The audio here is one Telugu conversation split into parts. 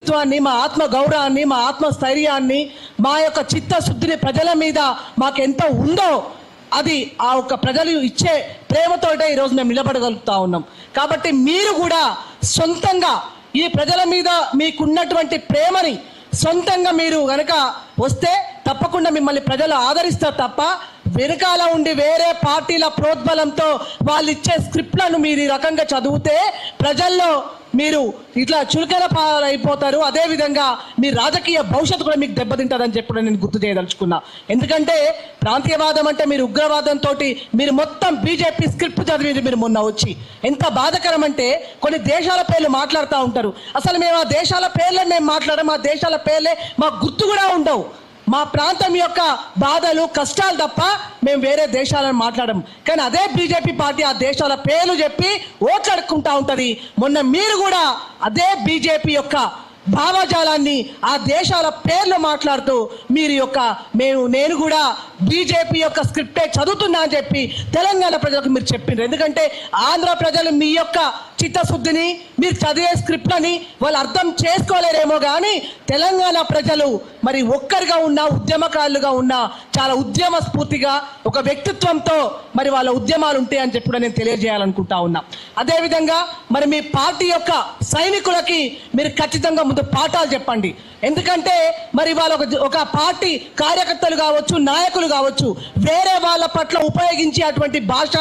వ్యక్తిత్వాన్ని, మా ఆత్మ గౌరవాన్ని, మా ఆత్మస్థైర్యాన్ని, మా యొక్క చిత్తశుద్ధిని ప్రజల మీద మాకెంత ఉందో అది ఆ ఒక్క ప్రజలు ఇచ్చే ప్రేమతోటే ఈరోజు మేము నిలబడగలుగుతా ఉన్నాం. కాబట్టి మీరు కూడా సొంతంగా ఈ ప్రజల మీద మీకున్నటువంటి ప్రేమని సొంతంగా మీరు కనుక వస్తే తప్పకుండా మిమ్మల్ని ప్రజలు ఆదరిస్తారు తప్ప వెనకాల ఉండి వేరే పార్టీల ప్రోద్బలంతో వాళ్ళు ఇచ్చే స్క్రిప్ట్లను మీరు ఈ రకంగా చదివితే ప్రజల్లో మీరు ఇట్లా చులకన పాలైపోతారు. అదేవిధంగా మీ రాజకీయ భవిష్యత్తు కూడా మీకు దెబ్బతింటుందని చెప్పి నేను గుర్తు చేయదలుచుకున్నా. ఎందుకంటే ప్రాంతీయవాదం అంటే మీరు ఉగ్రవాదంతో మీరు మొత్తం బీజేపీ స్క్రిప్ట్ చదివి మీరు మొన్న వచ్చి ఎంత బాధకరం అంటే కొన్ని దేశాల పేర్లు మాట్లాడుతూ ఉంటారు. అసలు మేము ఆ దేశాల పేర్లను మేము మాట్లాడము, ఆ దేశాల పేర్లే మాకు గుర్తు కూడా ఉండవు. మా ప్రాంతం యొక్క బాధలు కష్టాలు తప్ప మేము వేరే దేశాలను మాట్లాడము. కానీ అదే బీజేపీ పార్టీ ఆ దేశాల పేర్లు చెప్పి ఓట్లు అడుక్కుంటా ఉంటుంది. మొన్న మీరు కూడా అదే బీజేపీ యొక్క భావజాలాన్ని ఆ దేశాల పేర్లు మాట్లాడుతూ మీరు యొక్క నేను కూడా బీజేపీ యొక్క స్క్రిప్టే చదువుతున్నా అని చెప్పి తెలంగాణ ప్రజలకు మీరు చెప్పిండ్రు. ఎందుకంటే ఆంధ్ర ప్రజలు మీ యొక్క చిత్తశుద్ధిని మీరు చదివే స్క్రిప్ట్లని వాళ్ళు అర్థం చేసుకోలేరేమో కానీ తెలంగాణ ప్రజలు మరి ఒక్కరిగా ఉన్న ఉద్యమకారులుగా ఉన్న చాలా ఉద్యమ స్ఫూర్తిగా ఒక వ్యక్తిత్వంతో మరి వాళ్ళ ఉద్యమాలు ఉంటాయని చెప్పి కూడా నేను తెలియజేయాలనుకుంటా ఉన్నా. అదేవిధంగా మరి మీ పార్టీ యొక్క సైనికులకి మీరు ఖచ్చితంగా ముందు పాఠాలు చెప్పండి. ఎందుకంటే మరి వాళ్ళ ఒక పార్టీ కార్యకర్తలు కావచ్చు, నాయకులు కావచ్చు, వేరే వాళ్ళ పట్ల ఉపయోగించే అటువంటి భాష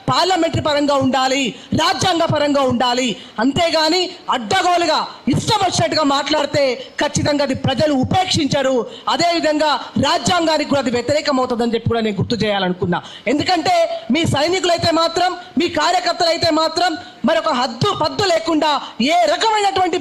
పార్లమెంటరీ పరంగా ఉండాలి, రాజ్యాంగ పరంగా ఉండాలి. అంతేగాని అడ్డగోలుగా ఇష్టం వచ్చినట్టుగా మాట్లాడితే ఖచ్చితంగా అది ప్రజలు ఉపేక్షించరు. అదేవిధంగా రాజ్యాంగానికి కూడా అది వ్యతిరేకం అవుతుందని చెప్పి కూడా నేను గుర్తు చేయాలనుకున్నా. ఎందుకంటే మీ సైనికులైతే మాత్రం, మీ కార్యకర్తలు అయితే మాత్రం మరి ఒక హద్దు పద్దు లేకుండా ఏ రకమైనటువంటి